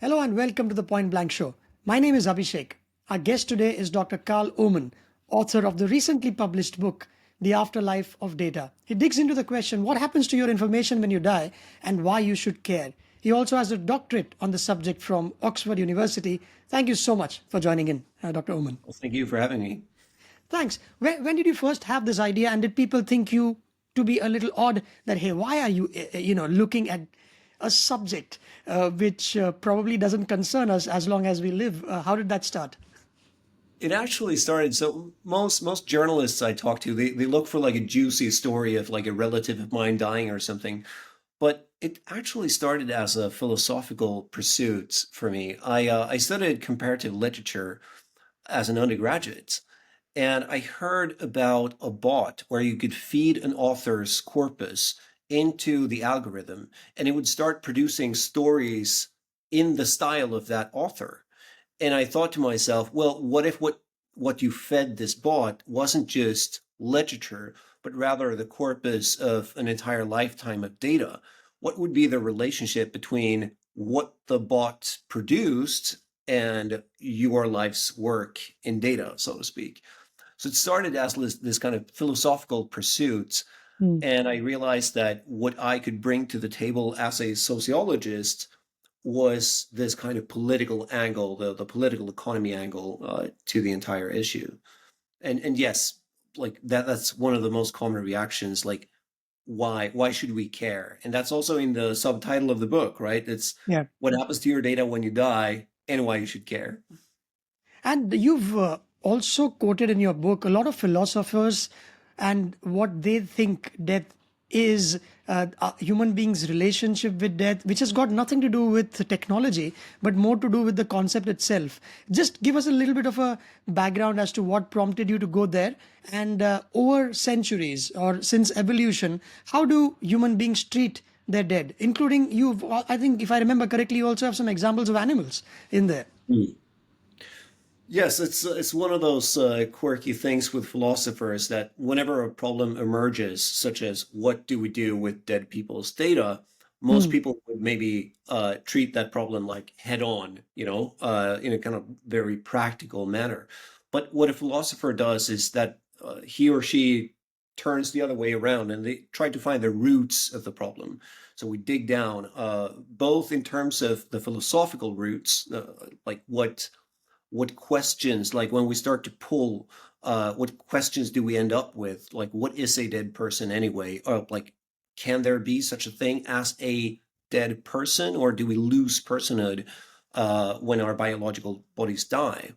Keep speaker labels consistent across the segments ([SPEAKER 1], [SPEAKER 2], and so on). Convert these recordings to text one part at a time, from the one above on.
[SPEAKER 1] Hello and welcome to the Point Blank Show. My name is Abhishek. Our guest today is Dr. Carl Öhman, author of the recently published book, The Afterlife of Data. He digs into the question what happens to your information when you die and why you should care. He also has a doctorate on the subject from Oxford University. Thank you so much for joining in, Dr. Öhman.
[SPEAKER 2] Well, thank you for having me.
[SPEAKER 1] Thanks. When did you first have this idea, and did people think you to be a little odd that, hey, why are you, looking at a subject which probably doesn't concern us as long as we live? How did that start?
[SPEAKER 2] It actually started, so most journalists I talk to, they look for like a juicy story of like a relative of mine dying or something. But it actually started as a philosophical pursuit for me. I studied comparative literature as an undergraduate, and I heard about a bot where you could feed an author's corpus into the algorithm, and it would start producing stories in the style of that author. And I thought to myself, well, what if what you fed this bot wasn't just literature, but rather the corpus of an entire lifetime of data? What would be the relationship between what the bot produced and your life's work in data, so to speak? So it started as this kind of philosophical pursuit.
[SPEAKER 1] Hmm.
[SPEAKER 2] And I realized that what I could bring to the table as a sociologist was this kind of political angle, the political economy angle to the entire issue. And yes, like that's one of the most common reactions, like why should we care? And that's also in the subtitle of the book, right? It's
[SPEAKER 1] Yeah.
[SPEAKER 2] what happens to your data when you die and why you should care.
[SPEAKER 1] And you've also quoted in your book a lot of philosophers and what they think death is, a human beings' relationship with death, which has got nothing to do with technology, but more to do with the concept itself. Just give us a little bit of a background as to what prompted you to go there. And over centuries or since evolution, how do human beings treat their dead? Including you, I think, if I remember correctly, you also have some examples of animals in there.
[SPEAKER 2] Hmm. Yes, it's one of those quirky things with philosophers that whenever a problem emerges, such as what do we do with dead people's data, most
[SPEAKER 1] Hmm.
[SPEAKER 2] people would maybe treat that problem like head on, in a kind of very practical manner. But what a philosopher does is that he or she turns the other way around and they try to find the roots of the problem. So we dig down, both in terms of the philosophical roots, like what questions, like when we start to pull, what questions do we end up with? Like, what is a dead person anyway? Or like, can there be such a thing as a dead person, or do we lose personhood when our biological bodies die?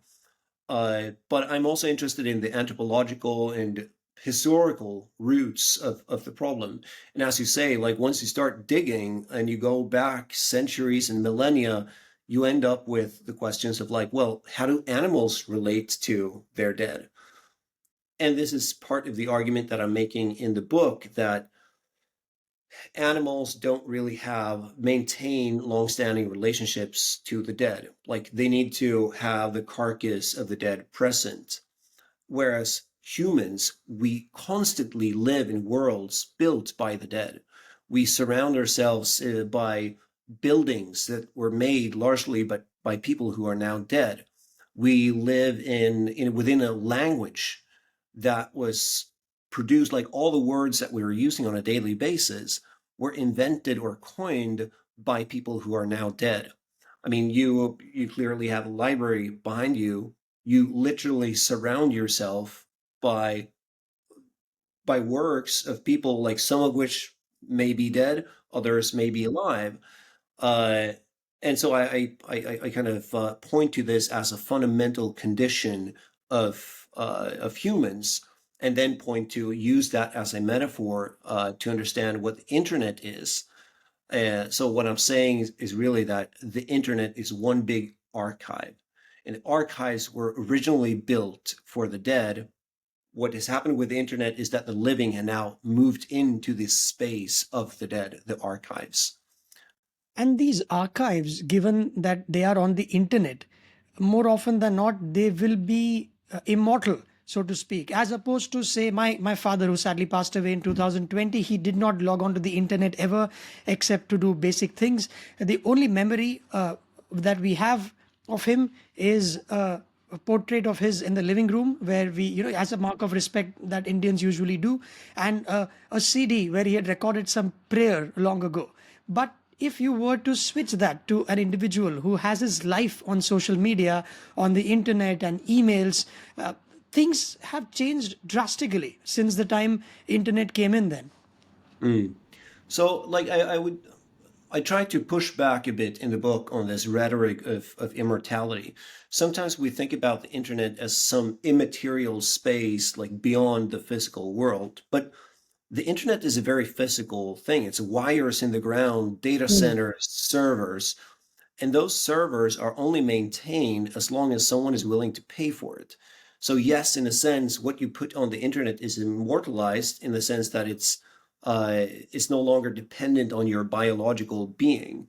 [SPEAKER 2] But I'm also interested in the anthropological and historical roots of the problem. And as you say, like once you start digging and you go back centuries and millennia, you end up with the questions of like, well, how do animals relate to their dead? And this is part of the argument that I'm making in the book that animals don't really have maintain long-standing relationships to the dead. Like they need to have the carcass of the dead present. Whereas humans, we constantly live in worlds built by the dead. We surround ourselves by buildings that were made largely by people who are now dead. We live in within a language that was produced, like all the words that we were using on a daily basis were invented or coined by people who are now dead. I mean, you clearly have a library behind you. You literally surround yourself by by works of people, like some of which may be dead, others may be alive. Uh, and so I kind of point to this as a fundamental condition of humans, and then point to use that as a metaphor to understand what the internet is. So what I'm saying is really that the internet is one big archive, and archives were originally built for the dead. What has happened with the internet is that the living have now moved into this space of the dead, the archives.
[SPEAKER 1] And these archives, given that they are on the internet, more often than not, they will be immortal, so to speak, as opposed to, say, my father, who sadly passed away in 2020. He did not log on to the internet ever except to do basic things. The only memory that we have of him is a portrait of his in the living room, where we, as a mark of respect that Indians usually do, and a CD where he had recorded some prayer long ago. But if you were to switch that to an individual who has his life on social media, on the internet, and emails, things have changed drastically since the time internet came in then.
[SPEAKER 2] Mm. So, like, I try to push back a bit in the book on this rhetoric of immortality. Sometimes we think about the internet as some immaterial space, like beyond the physical world. But the internet is a very physical thing. It's wires in the ground, data
[SPEAKER 1] Mm,
[SPEAKER 2] centers, servers, and those servers are only maintained as long as someone is willing to pay for it. So yes, in a sense, what you put on the internet is immortalized in the sense that it's no longer dependent on your biological being,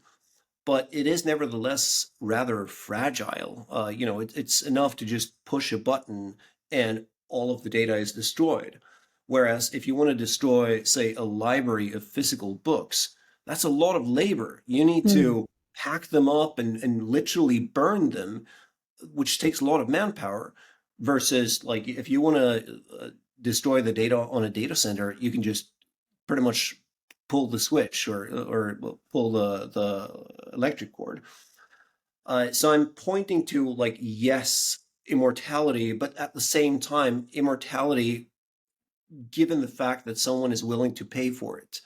[SPEAKER 2] but it is nevertheless rather fragile. It's enough to just push a button and all of the data is destroyed. Whereas if you want to destroy, say, a library of physical books, that's a lot of labor. You need
[SPEAKER 1] mm,
[SPEAKER 2] to pack them up and literally burn them, which takes a lot of manpower. Versus, like, if you want to destroy the data on a data center, you can just pretty much pull the switch or pull the electric cord. So I'm pointing to, like, yes, immortality, but at the same time, immortality given the fact that someone is willing to pay for it.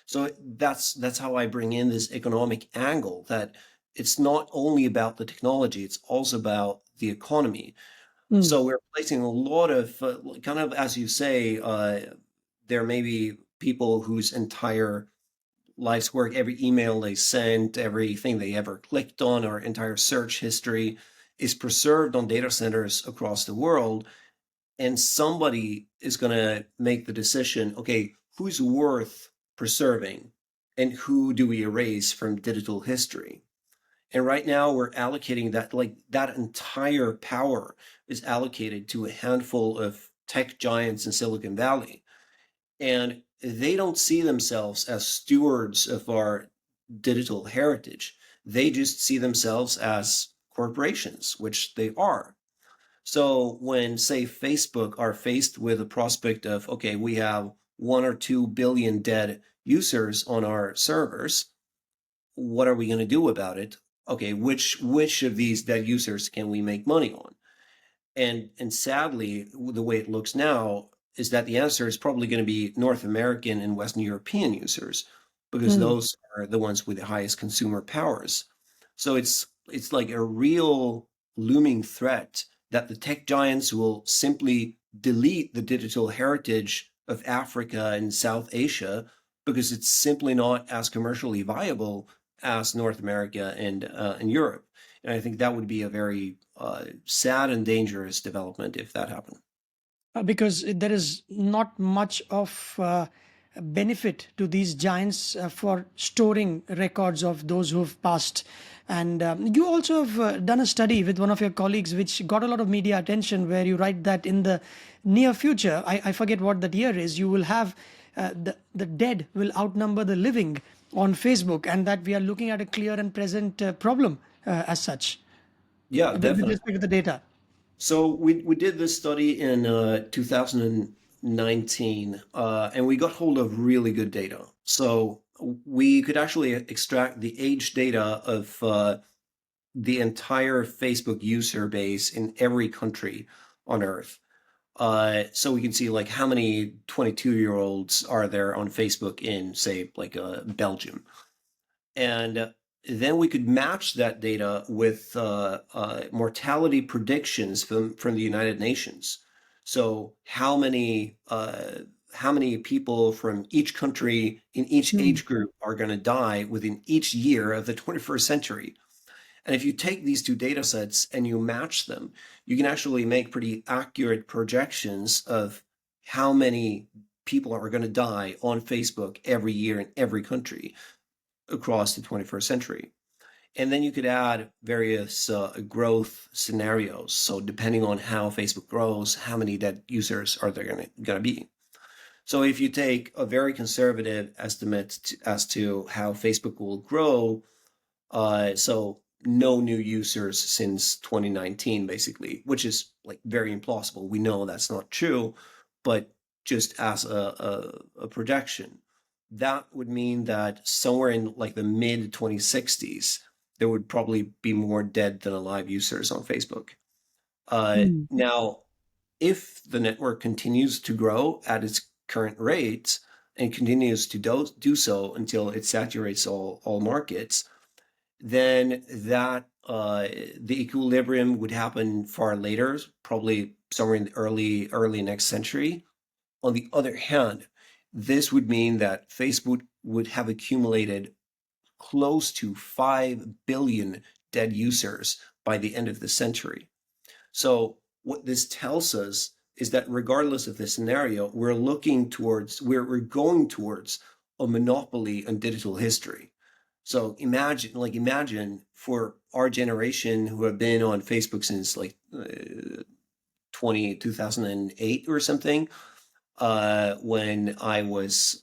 [SPEAKER 2] So that's how I bring in this economic angle, that it's not only about the technology, it's also about the economy.
[SPEAKER 1] mm,
[SPEAKER 2] So we're placing a lot of kind of, as you say, there may be people whose entire life's work, every email they sent, everything they ever clicked on, or entire search history is preserved on data centers across the world. And somebody is going to make the decision, okay, who's worth preserving and who do we erase from digital history? And right now we're allocating that, like, that entire power is allocated to a handful of tech giants in Silicon Valley. And they don't see themselves as stewards of our digital heritage. They just see themselves as corporations, which they are. So when, say, Facebook are faced with a prospect of, okay, we have 1 or 2 billion dead users on our servers, what are we going to do about it? Okay, which of these dead users can we make money on? And sadly, the way it looks now is that the answer is probably going to be North American and Western European users, because
[SPEAKER 1] mm.
[SPEAKER 2] those are the ones with the highest consumer powers. So it's like a real looming threat that the tech giants will simply delete the digital heritage of Africa and South Asia because it's simply not as commercially viable as North America and Europe. And I think that would be a very sad and dangerous development if that happened.
[SPEAKER 1] Because there is not much of benefit to these giants for storing records of those who've passed. And you also have done a study with one of your colleagues, which got a lot of media attention, where you write that in the near future, I forget what that year is, you will have the dead will outnumber the living on Facebook, and that we are looking at a clear and present problem as such
[SPEAKER 2] Yeah,
[SPEAKER 1] with
[SPEAKER 2] definitely.
[SPEAKER 1] respect to the data.
[SPEAKER 2] So we did this study in 2019, and we got hold of really good data. So we could actually extract the age data of the entire Facebook user base in every country on Earth. So we can see, like, how many 22-year-olds are there on Facebook in, say, like, Belgium. And then we could match that data with mortality predictions from the United Nations. So how many people from each country in each
[SPEAKER 1] Hmm.
[SPEAKER 2] age group are going to die within each year of the 21st century? And if you take these two data sets and you match them, you can actually make pretty accurate projections of how many people are going to die on Facebook every year in every country across the 21st century. And then you could add various growth scenarios. So depending on how Facebook grows, how many dead users are there going to be? So if you take a very conservative estimate as to how Facebook will grow, so no new users since 2019, basically, which is like very implausible. We know that's not true, but just as a projection, that would mean that somewhere in like the mid 2060s, there would probably be more dead than alive users on Facebook.
[SPEAKER 1] Hmm.
[SPEAKER 2] Now, if the network continues to grow at its current rate and continues to do so until it saturates all markets, then that the equilibrium would happen far later, probably somewhere in the early next century. On the other hand, this would mean that Facebook would have accumulated close to 5 billion dead users by the end of the century. So what this tells us is that regardless of the scenario, we're going towards a monopoly on digital history. So imagine for our generation who have been on Facebook since like 2008 or something, when I was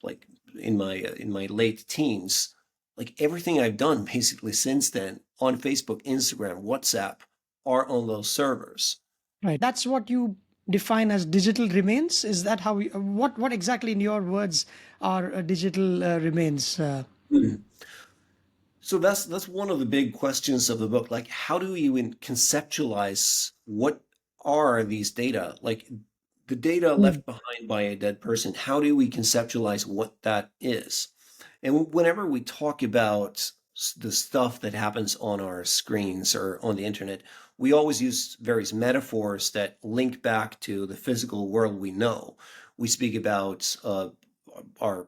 [SPEAKER 2] like in my late teens, like everything I've done basically since then on Facebook, Instagram, WhatsApp are on those servers.
[SPEAKER 1] Right. That's what you define as digital remains. Is that how we, what exactly in your words are digital remains?
[SPEAKER 2] Hmm. So that's one of the big questions of the book. Like, how do you conceptualize what are these data? Like the data
[SPEAKER 1] Hmm.
[SPEAKER 2] left behind by a dead person, how do we conceptualize what that is? And whenever we talk about the stuff that happens on our screens or on the internet, we always use various metaphors that link back to the physical world we know. We speak about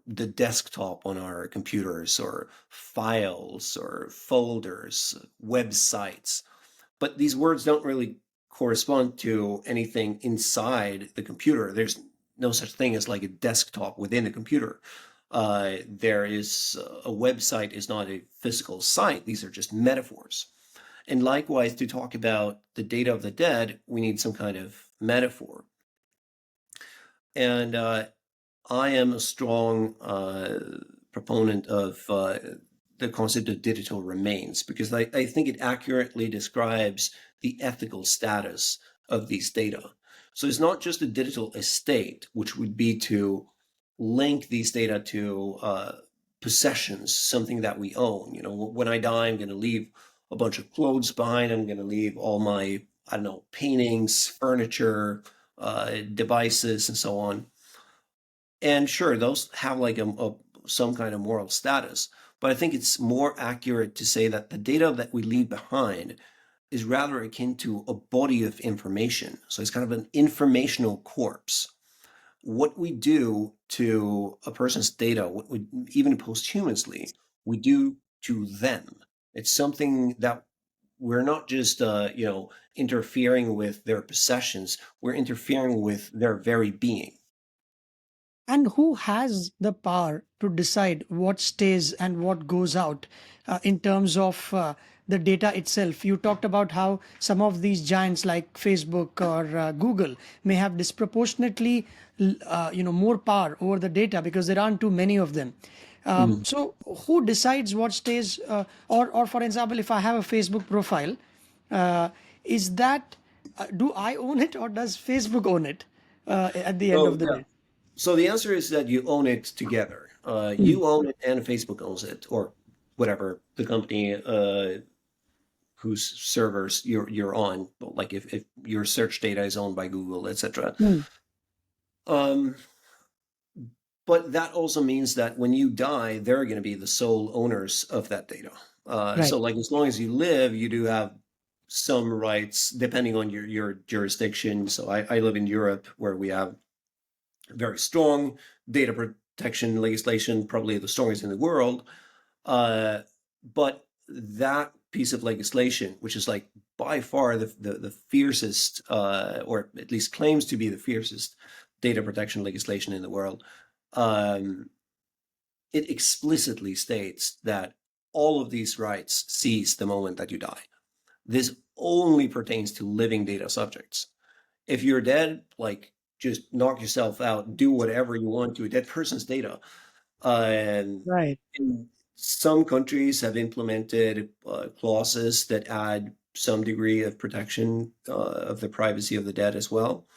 [SPEAKER 2] the desktop on our computers, or files, or folders, websites. But these words don't really correspond to anything inside the computer. There's no such thing as like a desktop within a computer. There is a website is not a physical site. These are just metaphors. And likewise, to talk about the data of the dead, we need some kind of metaphor. And I am a strong proponent of the concept of digital remains because I think it accurately describes the ethical status of these data. So it's not just a digital estate, which would be to link these data to possessions, something that we own. You know, when I die, I'm going to leave a bunch of clothes behind. I'm going to leave all my, I don't know, paintings, furniture, devices, and so on. And sure, those have like some kind of moral status, but I think it's more accurate to say that the data that we leave behind is rather akin to a body of information. So it's kind of an informational corpse. What we do to a person's data, what we even posthumously, we do to them. It's something that we're not just interfering with their possessions, we're interfering with their very being.
[SPEAKER 1] And who has the power to decide what stays and what goes out in terms of the data itself? You talked about how some of these giants like Facebook or Google may have disproportionately, more power over the data because there aren't too many of them.
[SPEAKER 2] Mhm.
[SPEAKER 1] So, who decides what stays? Or for example, if I have a Facebook profile, uh, is that do I own it or does Facebook own it at the end
[SPEAKER 2] So
[SPEAKER 1] of the
[SPEAKER 2] yeah,
[SPEAKER 1] day?
[SPEAKER 2] so the answer is that you own it together.
[SPEAKER 1] Hmm.
[SPEAKER 2] You own it and Facebook owns it, or whatever the company whose servers you're on. Like if your search data is owned by Google, etc.
[SPEAKER 1] Hmm.
[SPEAKER 2] Um, but that also means that when you die, they're going to be the sole owners of that data.
[SPEAKER 1] Right.
[SPEAKER 2] So like as long as you live, you do have some rights depending on your jurisdiction. So I live in Europe where we have very strong data protection legislation, probably the strongest in the world. Uh, but that piece of legislation, which is like by far the fiercest, or at least claims to be the fiercest data protection legislation in the world, um, it explicitly states that all of these rights cease the moment that you die. This only pertains to living data subjects. If you're dead, like just knock yourself out, do whatever you want to a dead person's data. And,
[SPEAKER 1] Right.
[SPEAKER 2] and Some countries have implemented clauses that add some degree of protection of the privacy of the dead as well.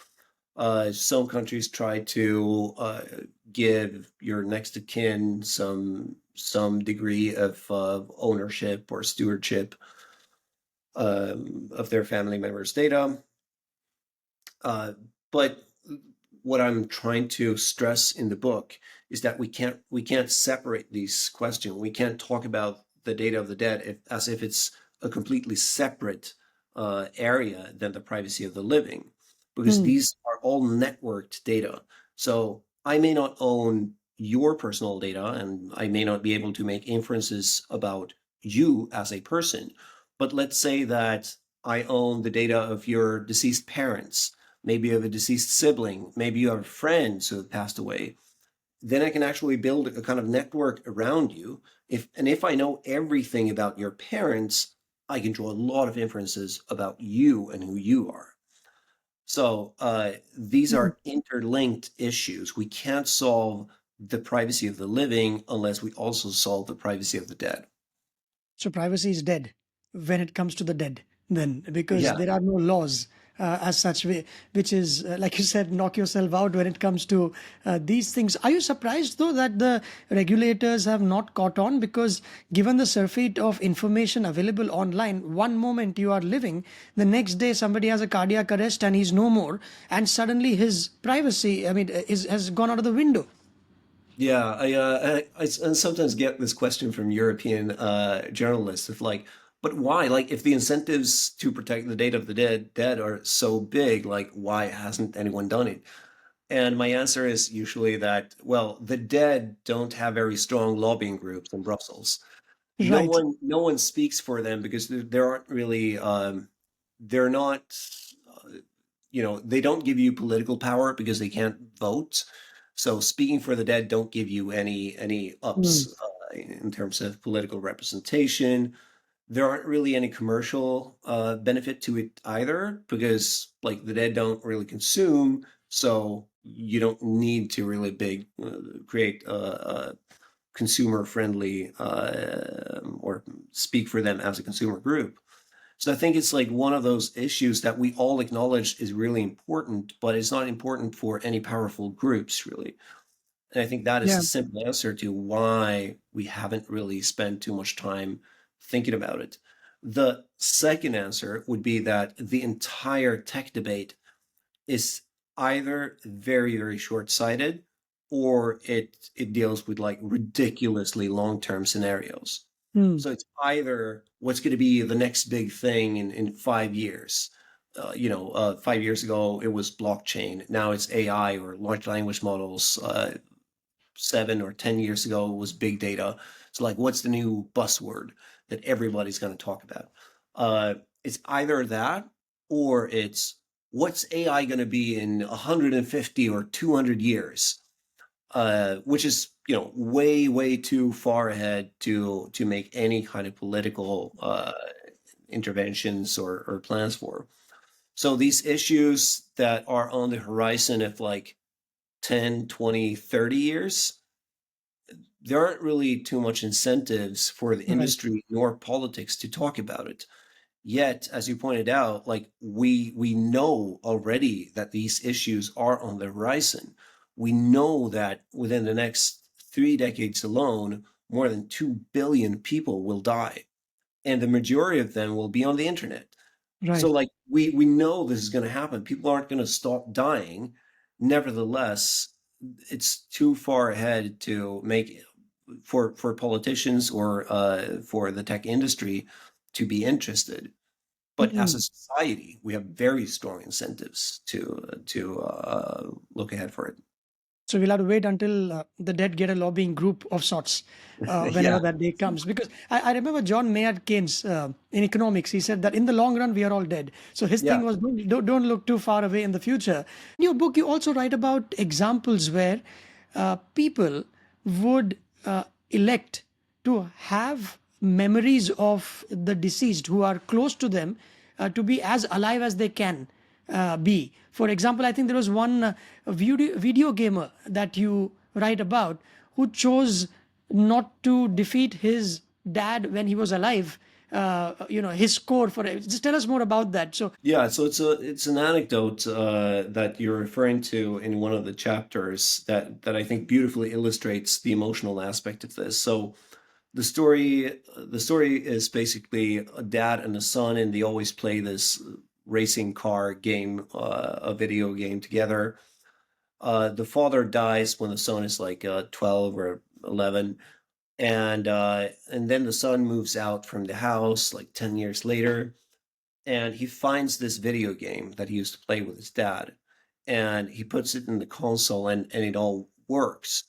[SPEAKER 2] Some countries try to give your next of kin some degree of ownership or stewardship of their family members' data. Uh, but what I'm trying to stress in the book is that we can't separate these questions. We can't talk about the data of the dead as if it's a completely separate area than the privacy of the living, because
[SPEAKER 1] Hmm.
[SPEAKER 2] these are all networked data. So I may not own your personal data, and I may not be able to make inferences about you as a person. But let's say that I own the data of your deceased parents. Maybe you have a deceased sibling, maybe you have friends who have passed away. Then I can actually build a kind of network around you. If I know everything about your parents, I can draw a lot of inferences about you and who you are. So these
[SPEAKER 1] Hmm.
[SPEAKER 2] are interlinked issues. We can't solve the privacy of the living unless we also solve the privacy of the dead.
[SPEAKER 1] So privacy is dead when it comes to the dead, then, because
[SPEAKER 2] Yeah.
[SPEAKER 1] there are no laws as such, which is, like you said, knock yourself out when it comes to these things. Are you surprised, though, that the regulators have not caught on? Because given the surfeit of information available online, one moment you are living, the next day somebody has a cardiac arrest and he's no more, and suddenly his privacy, I mean, has gone out of the window.
[SPEAKER 2] Yeah, I sometimes get this question from European journalists of like, but why? Like, if the incentives to protect the data of the dead are so big, like, why hasn't anyone done it? And my answer is usually that, well, the dead don't have very strong lobbying groups in Brussels. No
[SPEAKER 1] Right,
[SPEAKER 2] one, no one speaks for them because there aren't really, they're not, uh, they don't give you political power because they can't vote. So speaking for the dead don't give you any
[SPEAKER 1] hmm,
[SPEAKER 2] ups in terms of political representation. There aren't really any commercial benefit to it either because like the dead don't really consume, so you don't need to really big create a consumer friendly or speak for them as a consumer group. So I think it's like one of those issues that we all acknowledge is really important, but it's not important for any powerful groups really. And I think that is
[SPEAKER 1] yeah.
[SPEAKER 2] the simple answer to why we haven't really spent too much time thinking about it. The second answer would be that the entire tech debate is either very, very short-sighted or it deals with like ridiculously long-term scenarios.
[SPEAKER 1] Hmm.
[SPEAKER 2] So it's either what's going to be the next big thing in 5 years. 5 years ago it was blockchain. Now it's AI or large language models. 7 or 10 years ago was big data. So like, what's the new buzzword that everybody's going to talk about? It's either that or it's what's AI going to be in 150 or 200 years, which is way way too far ahead to make any kind of political interventions or plans for. So these issues that are on the horizon of like 10, 20, 30 years, there aren't really too much incentives for the
[SPEAKER 1] Right,
[SPEAKER 2] industry nor politics to talk about it. Yet, as you pointed out, like we know already that these issues are on the horizon. We know that within the next 3 decades alone, more than 2 billion people will die, and the majority of them will be on the internet. So
[SPEAKER 1] right.
[SPEAKER 2] like we know this is going to happen. People aren't going to stop dying. Nevertheless, it's too far ahead to make for politicians or for the tech industry to be interested. But as a
[SPEAKER 1] Mm-mm.
[SPEAKER 2] society, we have very strong incentives to look ahead for
[SPEAKER 1] So we'll have to wait until the dead get a lobbying group of sorts
[SPEAKER 2] it.
[SPEAKER 1] whenever
[SPEAKER 2] Yeah,
[SPEAKER 1] that day comes. Because I remember John Maynard Keynes in economics, he said that in the long run, we are all dead. So his
[SPEAKER 2] yeah,
[SPEAKER 1] thing was don't look too far away in the future. In your book, you also write about examples where people would elect to have memories of the deceased who are close to them to be as alive as they can be. For example, I think there was one video gamer that you write about who chose not to defeat his dad when he was alive. His score for it. Just tell us more about that. So,
[SPEAKER 2] Yeah, so it's an anecdote that you're referring to in one of the chapters that I think beautifully illustrates the emotional aspect of this. So the story is basically a dad and a son, and they always play this racing car game, a video game together. The father dies when the son is like 12 or 11, and then the son moves out from the house like 10 years later, and he finds this video game that he used to play with his dad, and he puts it in the console, and it all works.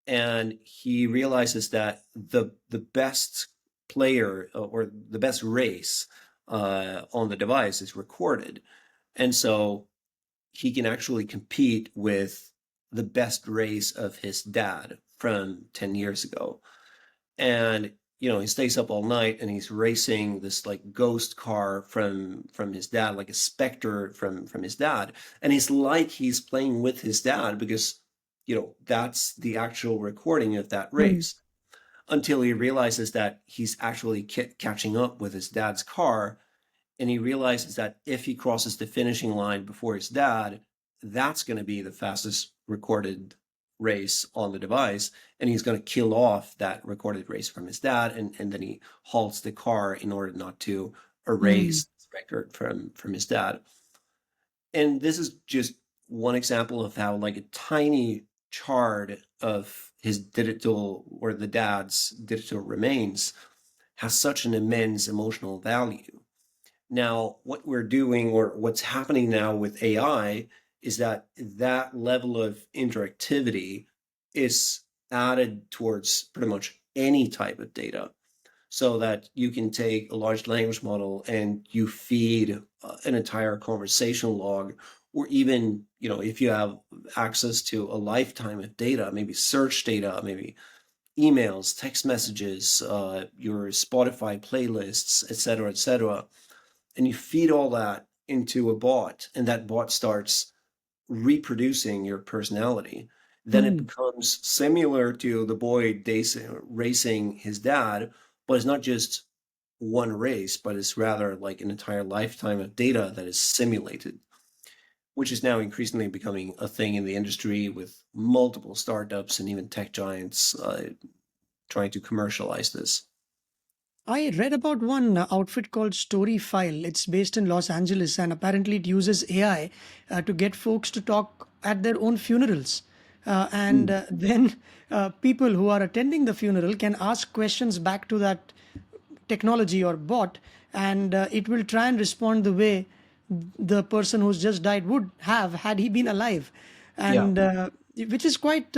[SPEAKER 2] And he realizes that the best player or the best race on the device is recorded, and so he can actually compete with the best race of his dad from 10 years ago. And he stays up all night and he's racing this like ghost car from his dad, like a specter from his dad. And it's like he's playing with his dad because that's the actual recording of that
[SPEAKER 1] mm,
[SPEAKER 2] race, until he realizes that he's actually catching up with his dad's car, and he realizes that if he crosses the finishing line before his dad, that's going to be the fastest recorded race on the device, and he's going to kill off that recorded race from his dad, and then he halts the car in order not to
[SPEAKER 1] mm,
[SPEAKER 2] erase the record from his dad. And this is just one example of how like a tiny shard of his digital, or the dad's digital remains, has such an immense emotional value. Now, what we're doing, or what's happening now with AI, is that that level of interactivity is added towards pretty much any type of data, so that you can take a large language model and you feed an entire conversation log, or even, if you have access to a lifetime of data, maybe search data, maybe emails, text messages, your Spotify playlists, et cetera, and you feed all that into a bot, and that bot starts reproducing your personality, then it
[SPEAKER 1] mm.
[SPEAKER 2] becomes similar to the boy racing his dad, but it's not just one race, but it's rather like an entire lifetime of data that is simulated, which is now increasingly becoming a thing in the industry, with multiple startups and even tech giants trying to commercialize this.
[SPEAKER 1] I read about one outfit called Storyfile. It's based in Los Angeles, and apparently it uses AI to get folks to talk at their own funerals. And
[SPEAKER 2] Mm.
[SPEAKER 1] then people who are attending the funeral can ask questions back to that technology or bot, and it will try and respond the way the person who's just died would have had he been alive.
[SPEAKER 2] Yeah.
[SPEAKER 1] And which is quite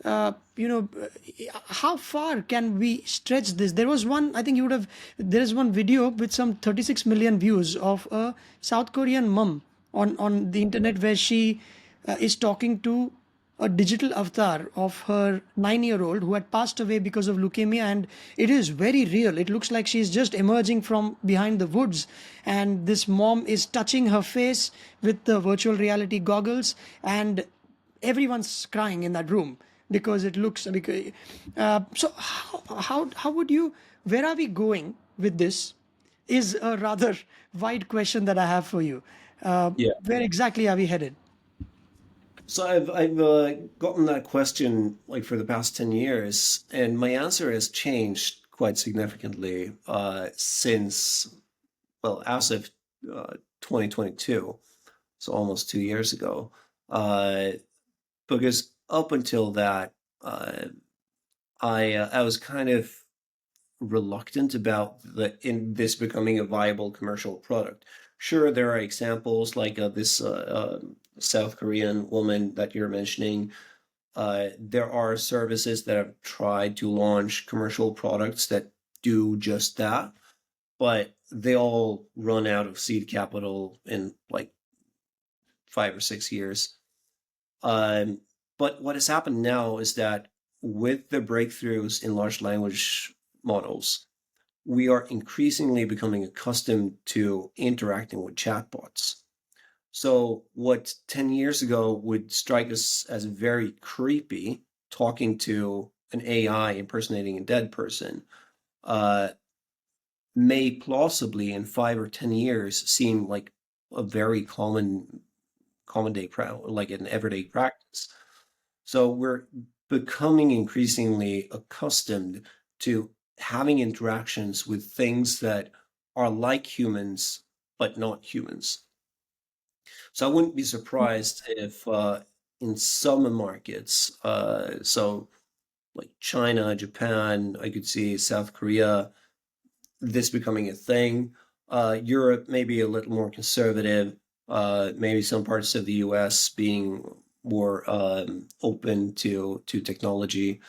[SPEAKER 1] how far can we stretch this? There was one, I think you would have, there is one video with some 36 million views of a South Korean mum on the internet, where she is talking to a digital avatar of her 9-year-old who had passed away because of leukemia, and it is very real. It looks like she's just emerging from behind the woods, and this mom is touching her face with the virtual reality goggles, and everyone's crying in that room because it looks because so how would you, where are we going with this, is a rather wide question that I have for you.
[SPEAKER 2] Yeah.
[SPEAKER 1] Where exactly are we headed?
[SPEAKER 2] So I've gotten that question like for the past 10 years, and my answer has changed quite significantly since, well, as of 2022, so almost 2 years ago. Uh, because up until that, I was kind of reluctant about in this becoming a viable commercial product. Sure, there are examples like this South Korean woman that you're mentioning. There are services that have tried to launch commercial products that do just that, but they all run out of seed capital in like 5 or 6 years. Um, but what has happened now is that with the breakthroughs in large language models, we are increasingly becoming accustomed to interacting with chatbots. So, what 10 years ago would strike us as very creepy, talking to an AI impersonating a dead person uh, may plausibly in 5 or 10 years seem like a very common day like an everyday practice. So we're becoming increasingly accustomed to having interactions with things that are like humans but not humans. So I wouldn't be surprised if in some markets, so like China, Japan, I could see South Korea, this becoming a thing. Europe maybe a little more conservative, maybe some parts of the US being more open to technology.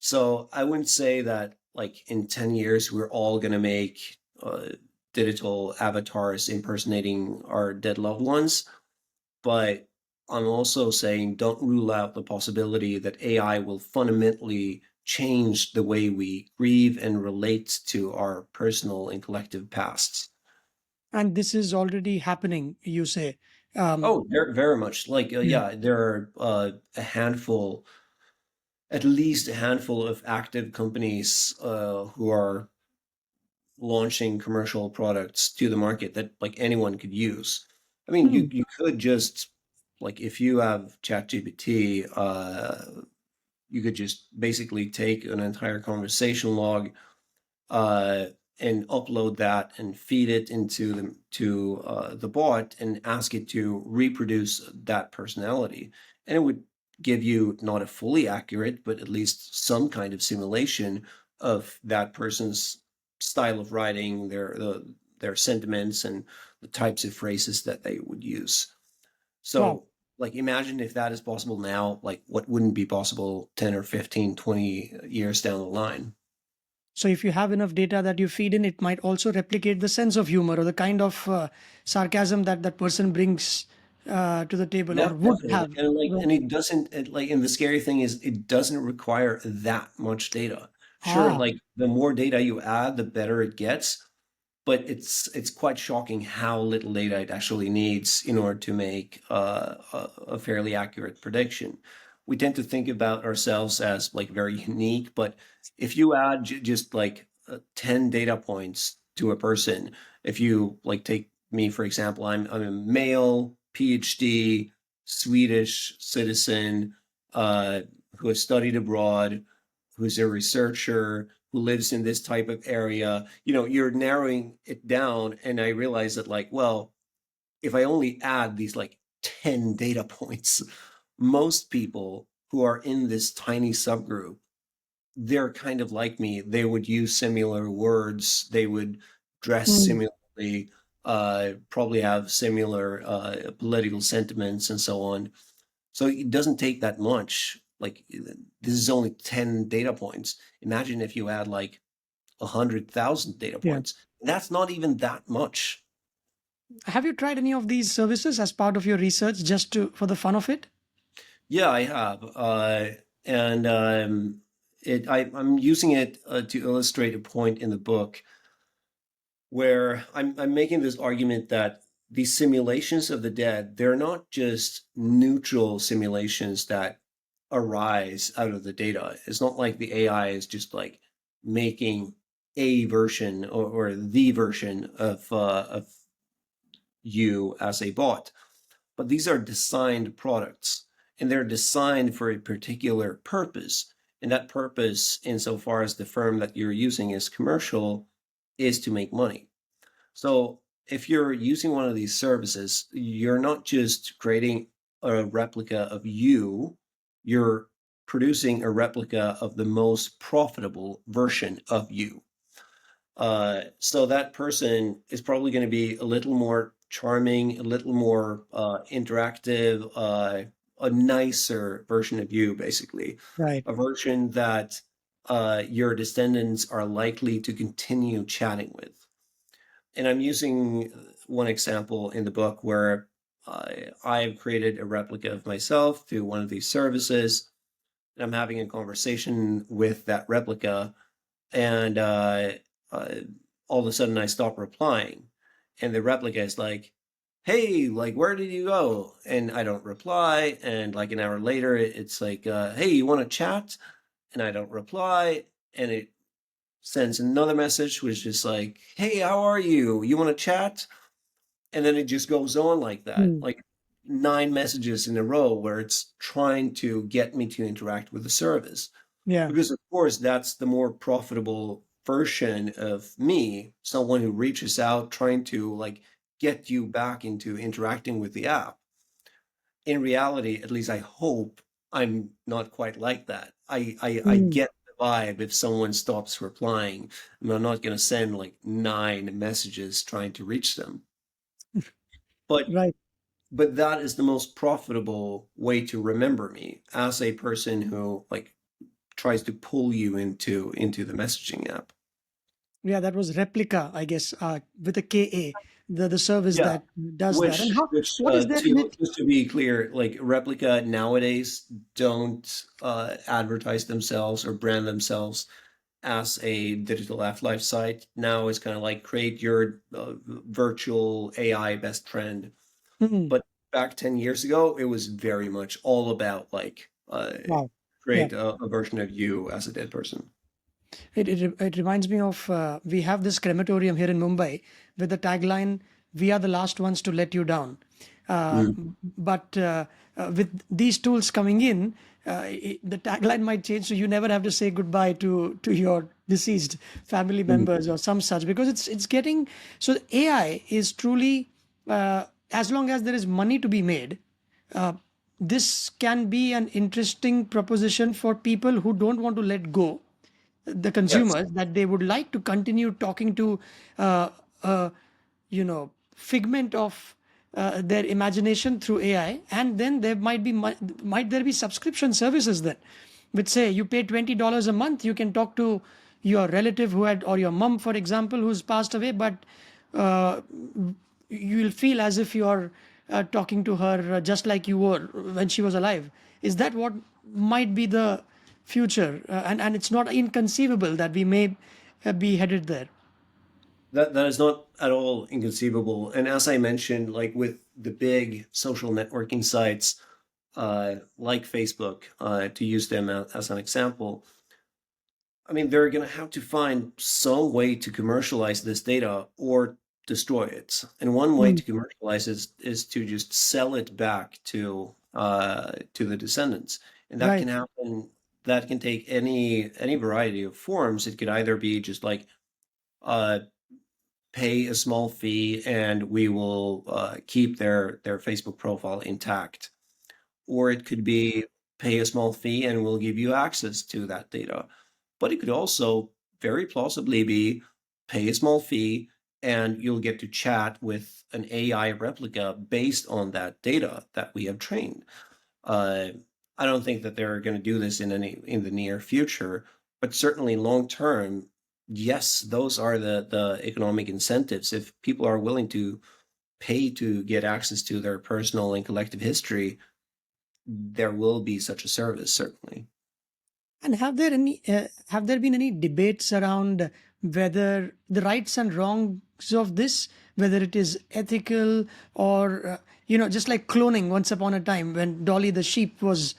[SPEAKER 2] So I wouldn't say that like in 10 years we're all going to make digital avatars impersonating our dead loved ones, but I'm also saying don't rule out the possibility that AI will fundamentally change the way we grieve and relate to our personal and collective pasts.
[SPEAKER 1] And this is already happening, you say. Um,
[SPEAKER 2] Oh, very much. Like,
[SPEAKER 1] yeah.
[SPEAKER 2] yeah, there are a handful, at least a handful of active companies who are launching commercial products to the market that like anyone could use. I mean,
[SPEAKER 1] Hmm.
[SPEAKER 2] you could just like if you have ChatGPT, you could just basically take an entire conversation log uh, and upload that and feed it into the bot and ask it to reproduce that personality, and it would give you not a fully accurate, but at least some kind of simulation of that person's style of writing, their sentiments, and the types of phrases that they would use.
[SPEAKER 1] Wow.
[SPEAKER 2] So, like, imagine if that is possible now, like, what wouldn't be possible 10 or 15, 20 years down the line?
[SPEAKER 1] So if you have enough data that you feed in, it might also replicate the sense of humor or the kind of sarcasm that that person brings to the table or would
[SPEAKER 2] Definitely.
[SPEAKER 1] have.
[SPEAKER 2] And like,
[SPEAKER 1] Well,
[SPEAKER 2] and it doesn't like, and the scary thing is it doesn't require that much data. Sure,
[SPEAKER 1] ah,
[SPEAKER 2] like the more data you add, the better it gets, but it's quite shocking how little data it actually needs in order to make a fairly accurate prediction. We tend to think about ourselves as like very unique, but if you add just like 10 data points to a person, if you like take me for example, I'm a male, PhD, Swedish citizen, uh, who has studied abroad, who's a researcher, who lives in this type of area, you're narrowing it down. And I realized that, like, well, if I only add these like 10 data points, most people who are in this tiny subgroup, they're kind of like me. They would use similar words, they would dress
[SPEAKER 1] mm,
[SPEAKER 2] similarly, probably have similar political sentiments and so on. So it doesn't take that much. Like this is only 10 data points. Imagine if you add like 100,000 data
[SPEAKER 1] yeah.
[SPEAKER 2] points. That's not even that much.
[SPEAKER 1] Have you tried any of these services as part of your research just to for the fun of it?
[SPEAKER 2] Yeah, I have. And I'm using it to illustrate a point in the book where I'm making this argument that these simulations of the dead, they're not just neutral simulations that arise out of the data. It's not like the AI is just like making a version or the version of you as a bot, but these are designed products and they're designed for a particular purpose. And that purpose, insofar as the firm that you're using is commercial, is to make money. So if you're using one of these services, you're not just creating a replica of you, you're producing a replica of the most profitable version of you. So that person is probably going to be a little more charming, a little more interactive, a nicer version of you, basically,
[SPEAKER 1] Right.
[SPEAKER 2] a version that your descendants are likely to continue chatting with. And I'm using one example in the book where I've created a replica of myself through one of these services, and I'm having a conversation with that replica, and uh, all of a sudden I stop replying, and the replica is like, "Hey, like, where did you go?" And I don't reply, and like an hour later, it's like, "Hey, you want to chat?" and I don't reply, and it sends another message which is like, "Hey, how are you? You want to chat?" And then it just goes on like that,
[SPEAKER 1] Mm.
[SPEAKER 2] like 9 messages in a row where it's trying to get me to interact with the service.
[SPEAKER 1] Yeah.
[SPEAKER 2] Because of course that's the more profitable version of me, someone who reaches out trying to like get you back into interacting with the app. In reality, at least I hope I'm not quite like that. I
[SPEAKER 1] Mm.
[SPEAKER 2] get the vibe if someone stops replying. I mean, I'm not going to send like 9 messages trying to reach them. But
[SPEAKER 1] Right.
[SPEAKER 2] but that is the most profitable way to remember me as a person who like tries to pull you into the messaging app.
[SPEAKER 1] Yeah, that was Replica, I guess, with a KA, the service
[SPEAKER 2] Yeah,
[SPEAKER 1] that does that. And
[SPEAKER 2] which
[SPEAKER 1] how, what is there in
[SPEAKER 2] to
[SPEAKER 1] it?
[SPEAKER 2] just to be clear, like Replica nowadays don't advertise themselves or brand themselves as a digital afterlife site. Now it's kind of like create your virtual AI best friend.
[SPEAKER 1] Mm.
[SPEAKER 2] But back 10 years ago, it was very much all about like
[SPEAKER 1] Wow. Yeah.
[SPEAKER 2] create a version of you as a dead person.
[SPEAKER 1] It reminds me of we have this crematorium here in Mumbai with the tagline, "We are the last ones to let you down." Uh,
[SPEAKER 2] Mm.
[SPEAKER 1] but with these tools coming in, the tagline might change, so you never have to say goodbye to your deceased family
[SPEAKER 2] Mm.
[SPEAKER 1] members or some such, because it's getting so. AI is truly, as long as there is money to be made, uh, this can be an interesting proposition for people who don't want to let go, the
[SPEAKER 2] Yes.
[SPEAKER 1] consumers, that they would like to continue talking to uh, uh, figment of their imagination through AI. And then there might there be subscription services then, which say you pay $20 a month, you can talk to your relative who had, or your mom for example, who's passed away, but uh, you'll feel as if you're talking to her just like you were when she was alive. Is that what might be the future? And it's not inconceivable that we may be headed there.
[SPEAKER 2] That is not at all inconceivable. And as I mentioned, like with the big social networking sites, like Facebook, to use them as an example, I mean, they're going to have to find some way to commercialize this data or destroy it. And one way
[SPEAKER 1] Mm.
[SPEAKER 2] to commercialize it is to just sell it back to the descendants. And that
[SPEAKER 1] Right.
[SPEAKER 2] can happen. That can take any variety of forms. It could either be just like uh, pay a small fee and we will keep their Facebook profile intact. Or it could be pay a small fee and we'll give you access to that data. But it could also very plausibly be pay a small fee and you'll get to chat with an AI replica based on that data that we have trained. Uh, I don't think that they're going to do this in the near future, but certainly long term, yes, those are the economic incentives. If people are willing to pay to get access to their personal and collective history, there will be such a service, certainly.
[SPEAKER 1] And have there been any debates around whether the rights and wrongs of this, whether it is ethical, or just like cloning? Once upon a time, when Dolly the sheep was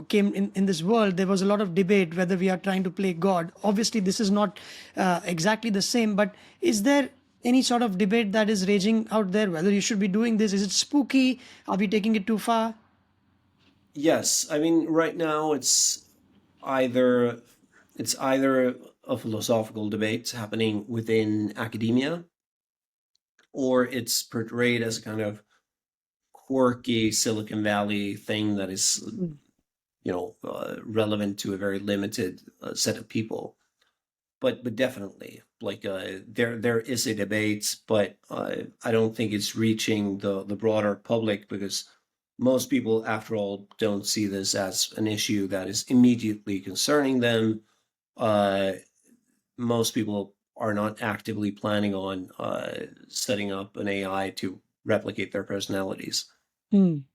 [SPEAKER 1] came in this world, there was a lot of debate whether we are trying to play God. Obviously this is not exactly the same, but is there any sort of debate that is raging out there whether you should be doing this? Is it spooky? Are we taking it too far?
[SPEAKER 2] Yes, I mean, right now either it's either a philosophical debate happening within academia, or it's portrayed as a kind of quirky Silicon Valley thing that is,
[SPEAKER 1] Mm.
[SPEAKER 2] relevant to a very limited set of people. But definitely, like there is a debate, but I don't think it's reaching the broader public because most people, after all, don't see this as an issue that is immediately concerning them. Uh, Most people are not actively planning on setting up an AI to replicate their personalities.
[SPEAKER 1] Mm.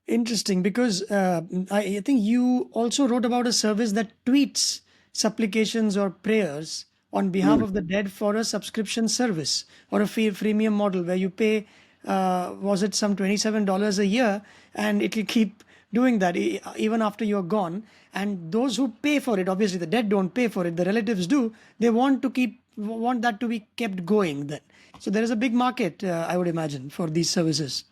[SPEAKER 1] Interesting, because I think you also wrote about a service that tweets supplications or prayers on behalf
[SPEAKER 2] Mm.
[SPEAKER 1] of the dead for a subscription service or a freemium model where you pay, was it some $27 a year, and it'll keep doing that even after you're gone. And those who pay for it, obviously the dead don't pay for it, the relatives do. They want that to be kept going then. So there is a big market, I would imagine, for these services.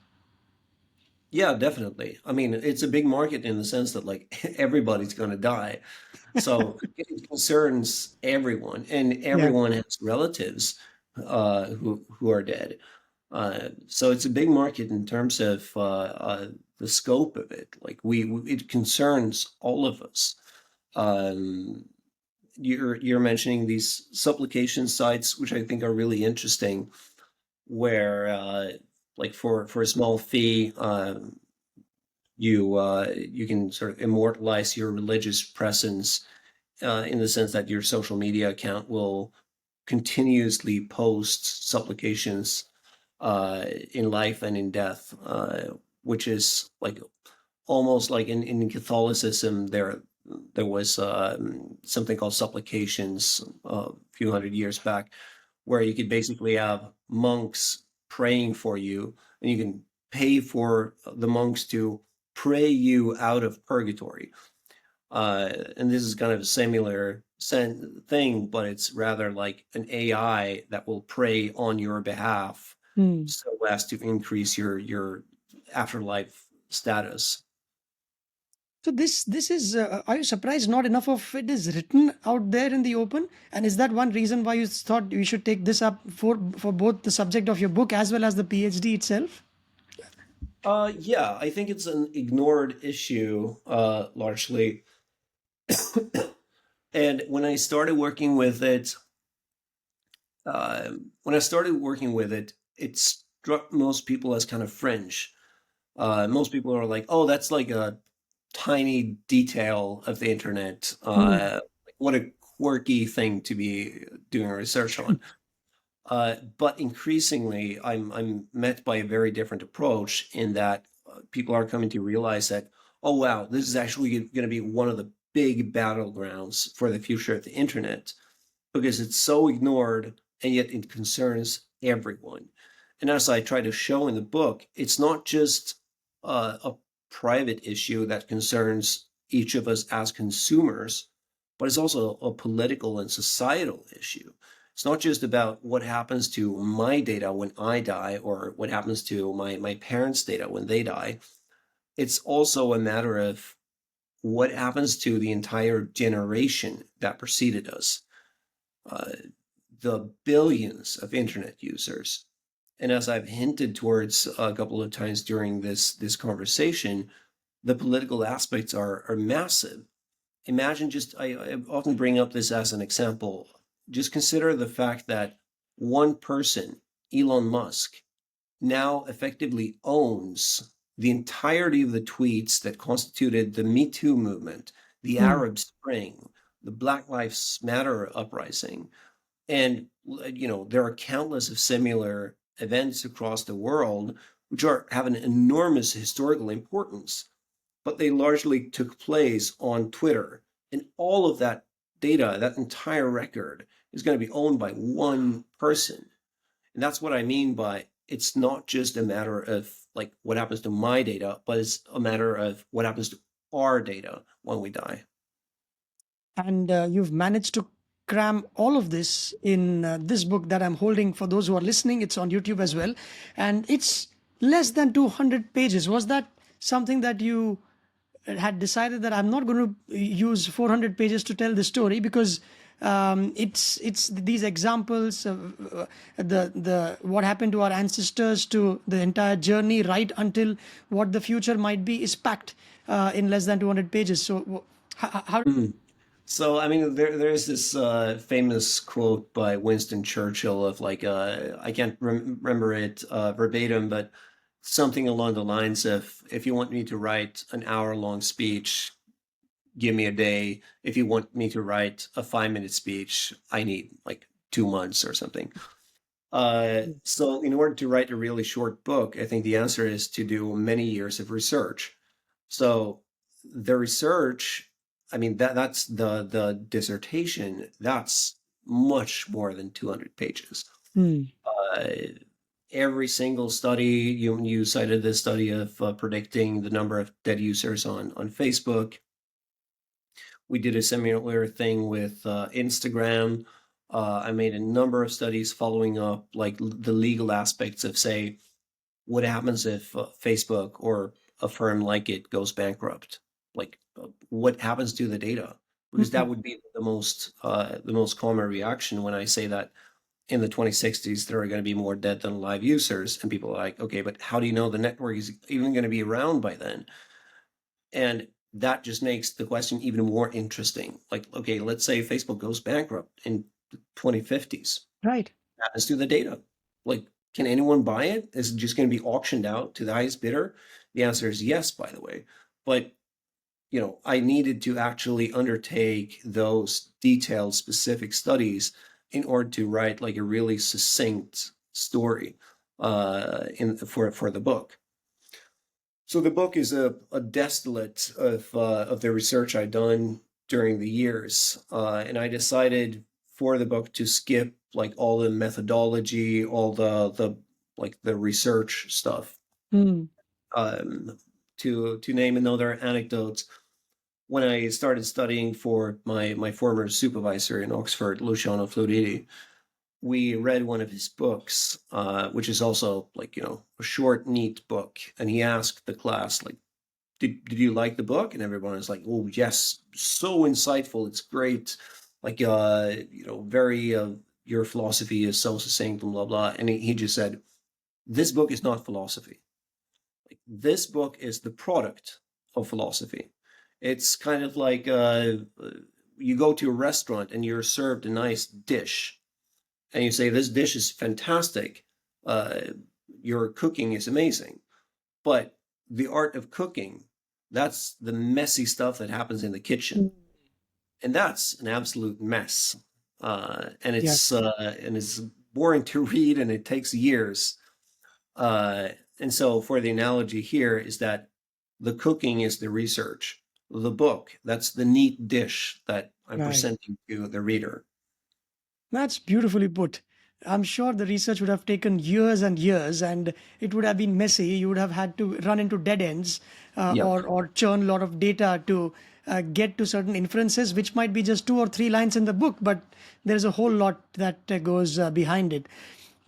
[SPEAKER 2] Yeah, definitely. I mean, it's a big market in the sense that like everybody's going to die. So it concerns everyone, and
[SPEAKER 1] Yeah.
[SPEAKER 2] everyone has relatives who are dead. So it's a big market in terms of the scope of it. Like it concerns all of us. Um, you're mentioning these supplication sites, which I think are really interesting, where like for a small fee, you can sort of immortalize your religious presence in the sense that your social media account will continuously post supplications in life and in death, which is like almost like in Catholicism there was something called supplications a few hundred years back, where you could basically have monks praying for you, and you can pay for the monks to pray you out of purgatory. And this is kind of a similar thing, but it's rather like an AI that will pray on your behalf
[SPEAKER 1] Hmm.
[SPEAKER 2] so as to increase your afterlife status.
[SPEAKER 1] So this is. Are you surprised not enough of it is written out there in the open? And is that one reason why you thought you should take this up for both the subject of your book as well as the PhD itself?
[SPEAKER 2] Yeah, I think it's an ignored issue, largely. And uh, when I started working with it, it struck most people as kind of fringe. Most people are like, "Oh, that's like a tiny detail of the internet.
[SPEAKER 1] Hmm.
[SPEAKER 2] What a quirky thing to be doing research on." But increasingly, I'm met by a very different approach in that people are coming to realize that, oh wow, this is actually going to be one of the big battlegrounds for the future of the internet because it's so ignored and yet it concerns everyone. And as I try to show in the book, it's not just a private issue that concerns each of us as consumers, but it's also a political and societal issue. It's not just about what happens to my data when I die or what happens to my parents' data when they die. It's also a matter of what happens to the entire generation that preceded us, uh, the billions of internet users. And as I've hinted towards a couple of times during this conversation, the political aspects are massive. Imagine just I often bring up this as an example. Just consider the fact that one person, Elon Musk, now effectively owns the entirety of the tweets that constituted the Me Too movement, the
[SPEAKER 1] Hmm.
[SPEAKER 2] Arab Spring, the Black Lives Matter uprising. And there are countless of similar events across the world which are have an enormous historical importance, but they largely took place on Twitter. And all of that data, that entire record, is going to be owned by one person. And that's what I mean by it's not just a matter of like what happens to my data, but it's a matter of what happens to our data when we die.
[SPEAKER 1] And you've managed to cram all of this in this book that I'm holding for those who are listening. It's on YouTube as well, and it's less than 200 pages. Was that something that you had decided that I'm not going to use 400 pages to tell the story because it's these examples of the what happened to our ancestors to the entire journey right until what the future might be is packed in less than 200 pages. So how
[SPEAKER 2] Mm. So, I mean, there's this famous quote by Winston Churchill of like, I can't remember it verbatim, but something along the lines of, if you want me to write an hour-long speech, give me a day. If you want me to write a 5-minute speech, I need like 2 months or something. So in order to write a really short book, I think the answer is to do many years of research. So the research, I mean that's the dissertation, that's much more than 200 pages.
[SPEAKER 1] Hmm.
[SPEAKER 2] Uh, every single study. You cited this study of predicting the number of dead users on Facebook. We did a similar thing with Instagram. I made a number of studies following up like the legal aspects of, say, what happens if Facebook or a firm like it goes bankrupt? Like, what happens to the data? Because
[SPEAKER 1] Mm.
[SPEAKER 2] that would be the most common reaction when I say that in the 2060s there are going to be more dead than alive users, and people are like, okay, but how do you know the network is even going to be around by then? And that just makes the question even more interesting. Like, okay, let's say Facebook goes bankrupt in the 2050s.
[SPEAKER 1] Right.
[SPEAKER 2] What happens to the data? Like, can anyone buy it? Is it just going to be auctioned out to the highest bidder? The answer is yes, by the way. But I needed to actually undertake those detailed, specific studies in order to write like a really succinct story in for the book. So the book is a distillate of the research I've done during the years, and I decided for the book to skip like all the methodology, all the like the research stuff.
[SPEAKER 1] Mm.
[SPEAKER 2] To name another anecdote, when I started studying for my former supervisor in Oxford, Luciano Floridi, we read one of his books, which is also like a short, neat book, and he asked the class like, did you like the book? And everyone was like, oh yes, so insightful, it's great, like very your philosophy is so succinct and blah blah. And he just said, this book is not philosophy. Like, this book is the product of philosophy. It's kind of like you go to a restaurant and you're served a nice dish, and you say, this dish is fantastic, uh, your cooking is amazing. But the art of cooking, that's the messy stuff that happens in the kitchen.
[SPEAKER 1] Mm.
[SPEAKER 2] And that's an absolute mess. And
[SPEAKER 1] Yeah.
[SPEAKER 2] it's boring to read, and it takes years. Uh, and so for the analogy here is that the cooking is the research. The book, that's the neat dish that I'm
[SPEAKER 1] Right.
[SPEAKER 2] presenting to the reader.
[SPEAKER 1] That's beautifully put. I'm sure the research would have taken years and years, and it would have been messy. You would have had to run into dead ends,
[SPEAKER 2] Yeah.
[SPEAKER 1] or churn a lot of data to get to certain inferences, which might be just 2 or 3 lines in the book, but there's a whole lot that goes behind it.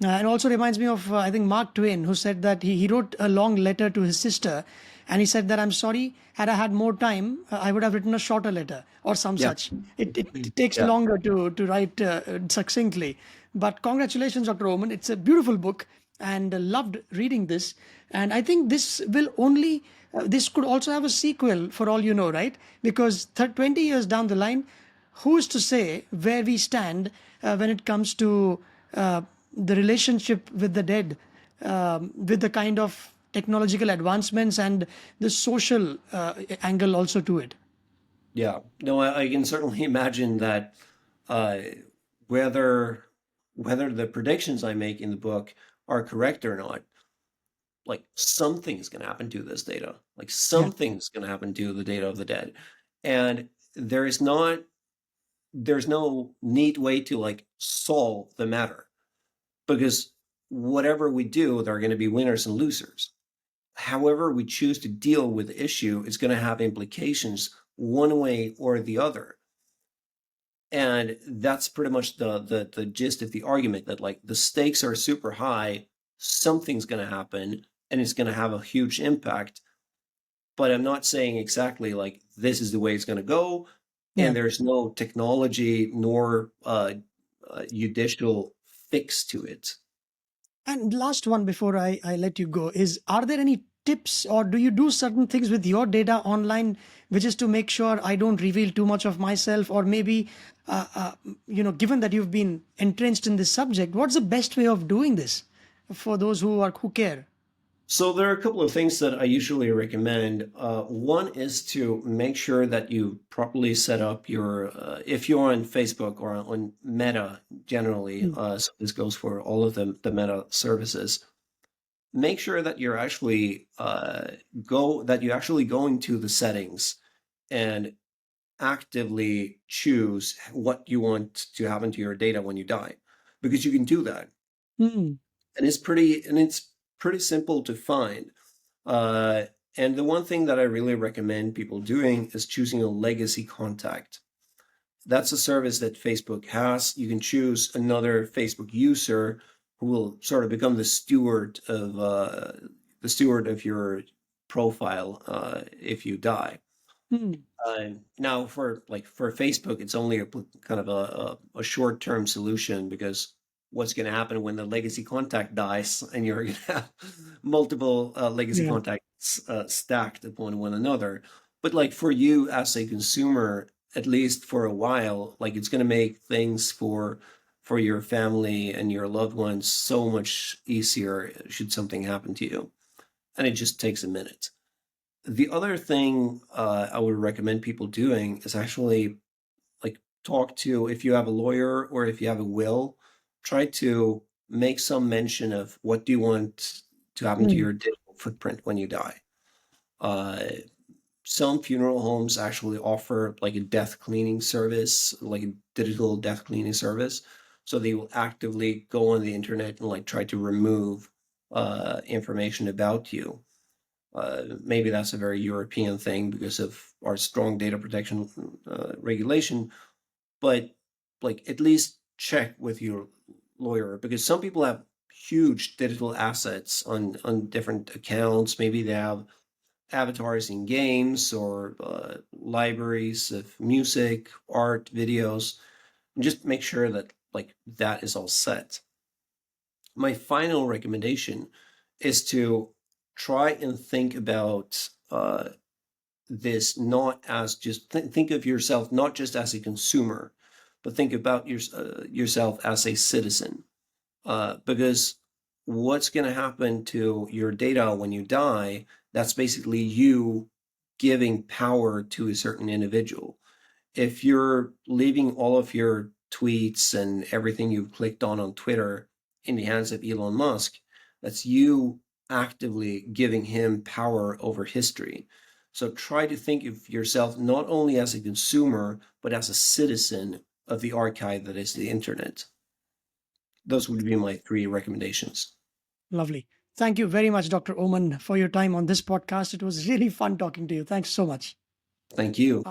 [SPEAKER 1] And also reminds me of, I think, Mark Twain, who said that he wrote a long letter to his sister, and he said that, I'm sorry, had I had more time, I would have written a shorter letter or some
[SPEAKER 2] Yeah.
[SPEAKER 1] such. It takes
[SPEAKER 2] Yeah.
[SPEAKER 1] longer to write succinctly. But congratulations, Dr. Oman. It's a beautiful book, and loved reading this. And I think this will only, this could also have a sequel for all you know, right? Because 20 years down the line, who's to say where we stand when it comes to the relationship with the dead, with the kind of technological advancements and the social angle also to it.
[SPEAKER 2] Yeah. No, I can certainly imagine that uh, whether whether the predictions I make in the book are correct or not, like something's going to happen to this data. Like
[SPEAKER 1] Yeah.
[SPEAKER 2] something's going to happen to the data of the dead, and there is not there's no neat way to like solve the matter, because whatever we do, there are going to be winners and losers. However we choose to deal with the issue is going to have implications one way or the other. And that's pretty much the gist of the argument, that like the stakes are super high, something's going to happen, and it's going to have a huge impact. But I'm not saying exactly like this is the way it's going to go,
[SPEAKER 1] Yeah.
[SPEAKER 2] and there's no technology nor judicial fix to it.
[SPEAKER 1] And last one before I let you go is, are there any tips, or do you do certain things with your data online which is to make sure I don't reveal too much of myself? Or maybe, given that you've been entrenched in this subject, what's the best way of doing this for those who care?
[SPEAKER 2] So there are a couple of things that I usually recommend. One is to make sure that you properly set up your, if you're on Facebook or on Meta generally,
[SPEAKER 1] Mm.
[SPEAKER 2] so this goes for all of the Meta services. Make sure that you're actually you actually go into the settings and actively choose what you want to happen to your data when you die, because you can do that.
[SPEAKER 1] Mm.
[SPEAKER 2] and it's pretty simple to find. Uh, and the one thing that I really recommend people doing is choosing a legacy contact. That's a service that Facebook has. You can choose another Facebook user who will sort of become the steward of your profile if you die.
[SPEAKER 1] Hmm.
[SPEAKER 2] Now, for Facebook, it's only a kind of a short-term solution, because what's going to happen when the legacy contact dies and you're going to have multiple legacy
[SPEAKER 1] Yeah.
[SPEAKER 2] contacts stacked upon one another. But like for you as a consumer, at least for a while, like it's going to make things for your family and your loved ones so much easier should something happen to you, and it just takes a minute. The other thing I would recommend people doing is actually like talk to, if you have a lawyer or if you have a will, try to make some mention of what do you want to happen to
[SPEAKER 1] Hmm.
[SPEAKER 2] your digital footprint when you die. Uh, some funeral homes actually offer like a death cleaning service, like a digital death cleaning service. So they will actively go on the internet and like try to remove information about you. Maybe that's a very European thing because of our strong data protection regulation, but like at least check with your lawyer, because some people have huge digital assets on different accounts. Maybe they have avatars in games or libraries of music, art, videos, and just make sure that like that is all set. My final recommendation is to try and think about this not as just think of yourself not just as a consumer, but think about yourself as a citizen. Because what's going to happen to your data when you die? That's basically you giving power to a certain individual. If you're leaving all of your tweets and everything you've clicked on Twitter in the hands of Elon Musk, that's you actively giving him power over history. So try to think of yourself not only as a consumer, but as a citizen of the archive that is the internet. Those would be my three recommendations.
[SPEAKER 1] Lovely. Thank you very much, Dr. Oman, for your time on this podcast. It was really fun talking to you. Thanks so much.
[SPEAKER 2] Thank you.